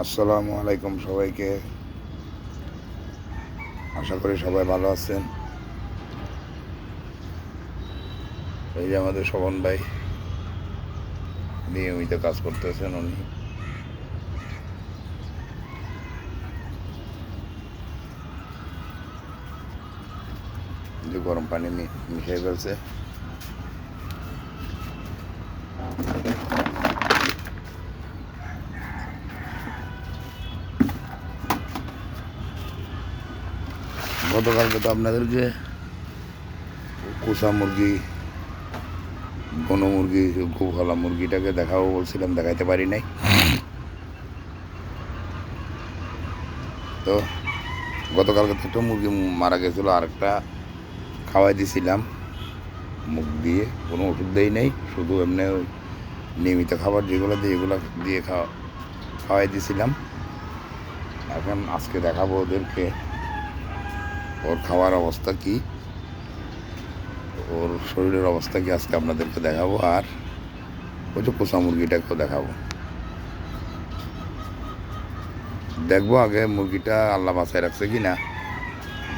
আসসালামু আলাইকুম সবাইকে। আশা করি সবাই ভালো আছেন। এই যে আমাদের শোভন ভাই নিয়মিত কাজ করতেছেন। উনি যে গরম পানি মিশিয়ে ফেলছে। গতকালকে তো আপনাদেরকে কোষা মুরগি, বন মুরগি, গোপালা মুরগিটাকে দেখাবো বলছিলাম, দেখাইতে পারি নাই। তো গতকালকে তো একটা মুরগি মারা গেছিলো, আরেকটা খাওয়াই দিছিলাম মুখ দিয়ে, কোনো ওষুধ দেই নেই, শুধু এমনি নিয়মিত খাবার যেগুলো দিয়ে এগুলো দিয়ে খাওয়াই দিছিলাম। এখন আজকে দেখাবো ওদেরকে ওর খাওয়ার অবস্থা কি, ওর শরীরের অবস্থা কি আজকে আপনাদেরকে দেখাবো। আর ওই যে পোষা মুরগিটাকেও দেখাবো। দেখবো আগে মুরগিটা আল্লাহ বাঁচায় রাখছে কি না।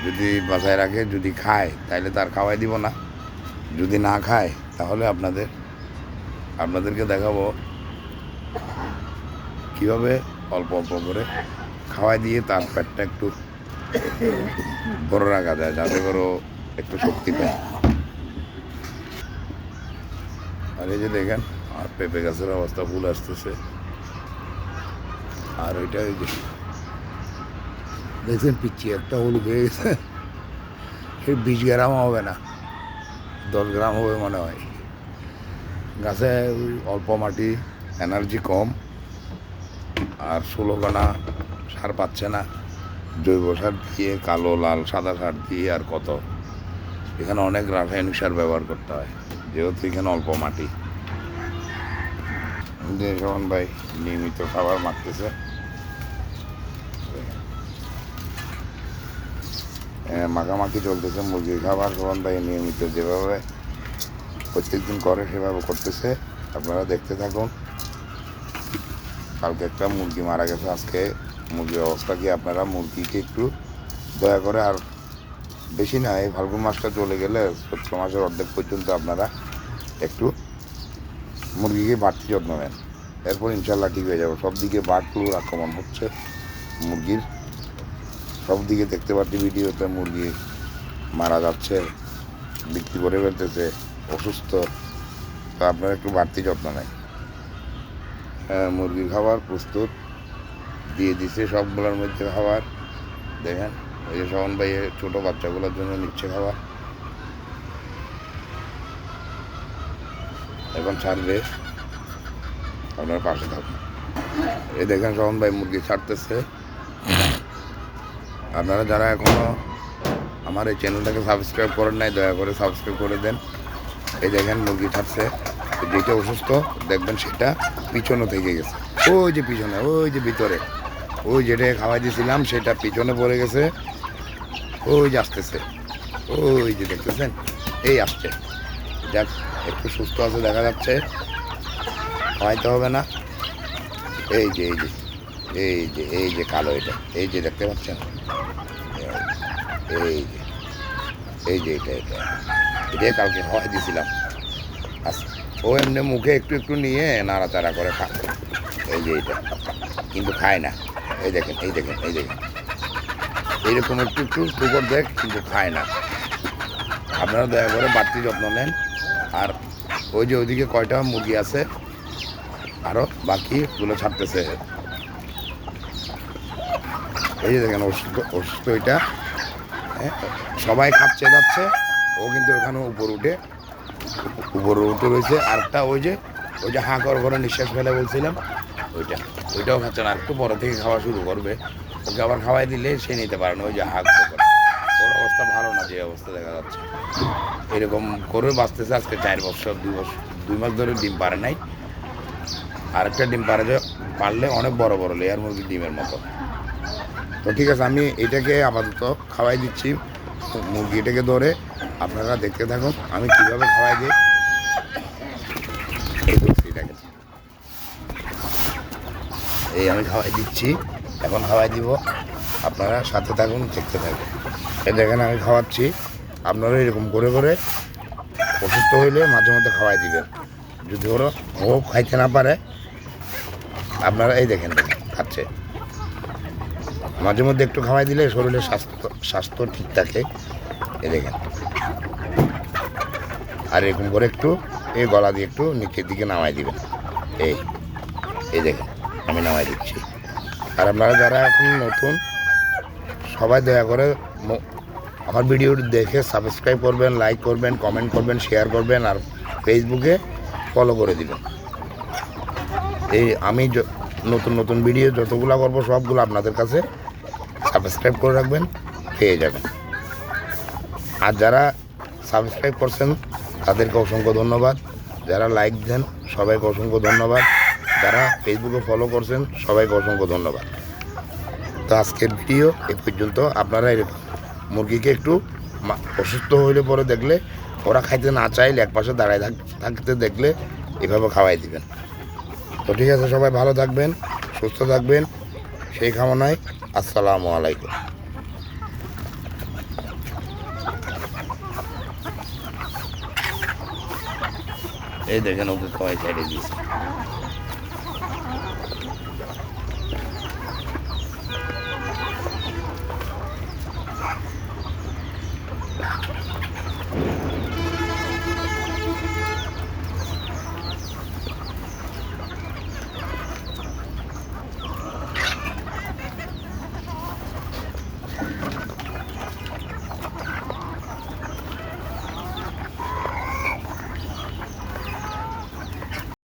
যদি বাঁচায় রাখে, যদি খায় তাহলে তার খাওয়াই দিব না, যদি না খায় তাহলে আপনাদেরকে দেখাবো কীভাবে অল্প অল্প করে খাওয়াই দিয়ে তার পেটটা একটু বড় রাখা যায়, যাতে করে একটু শক্তি পায়। আর এই যে দেখেন, আর পেঁপে গাছের অবস্থা ফুল আসতেছে। আর ওইটা ওই যে দেখছেন পিচ্ছি একটা হলুদ হয়ে গেছে, এই 20 গ্রাম হবে না, 10 গ্রাম হবে মনে হয়। গাছে অল্প মাটি, এনার্জি কম, আর 16 গানা সার পাচ্ছে না। জৈব সার দিয়ে, কালো লাল সাদা সার দিয়ে, আর কত, এখানে অনেক রাসায়নিক সার ব্যবহার করতে হয়, যেহেতু এখানে অল্প মাটি। যে শোভন ভাই নিয়মিত খাবার মাখতেছে, মাখামাখি চলতেছে মুরগির খাবার। শোভন ভাই নিয়মিত যেভাবে প্রত্যেকদিন করে সেভাবে করতেছে, আপনারা দেখতে থাকুন। কালকে একটা মুরগি মারা গেছে, আজকে মুরগির অবস্থা কি আপনারা মুরগিকে একটু দয়া করে, আর বেশি না, এই ফাল্গুন মাসটা চলে গেলে চৈত্র মাসের অর্ধেক পর্যন্ত আপনারা একটু মুরগিকে বাড়তি যত্ন নেন, এরপর ইনশাল্লাহ ঠিক হয়ে যাবে। সব দিকে বার্ড ফ্লুর আক্রমণ হচ্ছে মুরগির, সব দিকে দেখতে পাচ্ছি ভিডিওতে মুরগি মারা যাচ্ছে, বিক্রি করে ফেলতেছে, অসুস্থ। তো আপনারা একটু বাড়তি যত্ন নেন। মুরগির খাবার প্রস্তুত দিয়ে দিচ্ছে, সবগুলোর মধ্যে খাবার দেখেন। ওই যে শোভন ভাই ছোটো বাচ্চাগুলোর জন্য নিচ্ছে খাবার, এখন ছাড়বে, আপনার পাশে থাকুন। এই দেখেন শোভন ভাই মুরগি ছাড়তেছে। আপনারা যারা এখনও আমার এই চ্যানেলটাকে সাবস্ক্রাইব করেন নাই, দয়া করে সাবস্ক্রাইব করে দেন। এই দেখেন মুরগি ছাড়ছে, যেটা অসুস্থ দেখবেন সেটা পিছনে থেকে গেছে, ওই যে পিছনে, ওই যে ভিতরে, ওই যেটা খাওয়াই দিয়েছিলাম সেটা পিছনে পড়ে গেছে, ওই যে আসতেছে, ওই যে দেখতেছেন, এই আসছে। যাক, একটু সুস্থ আছে দেখা যাচ্ছে, খাওয়াইতে হবে না। এই যে এই যে এই যে এই যে কালো, এটা এই যে দেখতে পাচ্ছেন, এই যে এই যে এটা এটা এটাই কালকে খাওয়াই দিয়েছিলাম। আচ্ছা, ও এমনি মুখে একটু একটু নিয়ে নাড়াচাড়া করে খায়, এই যে এইটা, কিন্তু খায় না। এই দেখেন এই দেখেন এই দেখেন, এইরকম একটু একটু টুকর দেখ, কিন্তু খায় না। আপনারা দয়া করে বাড়তি যত্ন নেন। আর ওই যে ওইদিকে কয়টা মুরগি আছে আরও বাকিগুলো ছাড়তেছে, এই যে দেখেন অসুস্থ অসুস্থ ওইটা, সবাই খাচ্ছে যাচ্ছে, ও কিন্তু ওখানে উপরে উঠে রয়েছে। আরেকটা ওই যে হাঁ করে নিঃশ্বাস ফেলে বলছিলাম, ওইটাও খাচ্ছে না, একটু বড় থেকে খাওয়া শুরু করবে, ওকে আবার খাওয়াই দিলে সে নিতে পারে না, ওই যে হাঁক করে। ওর অবস্থা ভালো না, যে অবস্থা দেখা যাচ্ছে, এরকম করে বাঁচতেছে আজকে 4 বছর, 2 মাস ধরে ডিম পারে নাই। আরেকটা ডিম পারলে অনেক বড় বড় লেয়ার মুরগির ডিমের মতো। তো ঠিক আছে, আমি এটাকে আপাতত খাওয়াই দিচ্ছি, মুরগিটাকে ধরে আপনারা দেখতে থাকুন আমি কীভাবে খাওয়াই দিই। এই দেখছি, দেখেন এই আমি খাওয়াই দিচ্ছি, এখন খাওয়াই দিব, আপনারা সাথে থাকুন, দেখতে থাকুন। এই দেখেন আমি খাওয়াচ্ছি, আপনারা এরকম করে করে অসুস্থ হইলে মাঝে মধ্যে খাওয়াই দিবেন। যদি ওরা ও খাইতে না পারে, আপনারা এই দেখেন খাচ্ছে, মাঝে মধ্যে একটু খাওয়াই দিলে শরীরের স্বাস্থ্য ঠিক থাকে। এই দেখেন, আর এরকম করে একটু এই গলা দিয়ে একটু নিচের দিকে নামাই দিবেন। এই এই দেখেন আমি নামাই দিচ্ছি। আর আপনারা যারা এখন নতুন, সবাই দয়া করে আমার ভিডিওটি দেখে সাবস্ক্রাইব করবেন, লাইক করবেন, কমেন্ট করবেন, শেয়ার করবেন, আর ফেসবুকে ফলো করে দিবেন। এই আমি নতুন নতুন ভিডিও যতগুলো করবো সবগুলো আপনাদের কাছে সাবস্ক্রাইব করে রাখবেন, পেয়ে যাবেন। আর যারা সাবস্ক্রাইব করছেন তাদেরকে অসংখ্য ধন্যবাদ, যারা লাইক দেন সবাইকে অসংখ্য ধন্যবাদ, যারা ফেসবুকে ফলো করছেন সবাইকে অসংখ্য ধন্যবাদ। তো আজকের ভিডিও এই পর্যন্ত। আপনারা এরকম মুরগিকে একটু অসুস্থ হইলে পরে দেখলে, ওরা খাইতে না চাইলে একপাশে দাঁড়ায় থাকতে দেখলে এভাবে খাওয়াই দিবেন। তো ঠিক আছে, সবাই ভালো থাকবেন, সুস্থ থাকবেন, সেই কামনায় আসসালামু আলাইকুম। এই দেখেন ওকে খাওয়াই সাইডে দিয়েছে।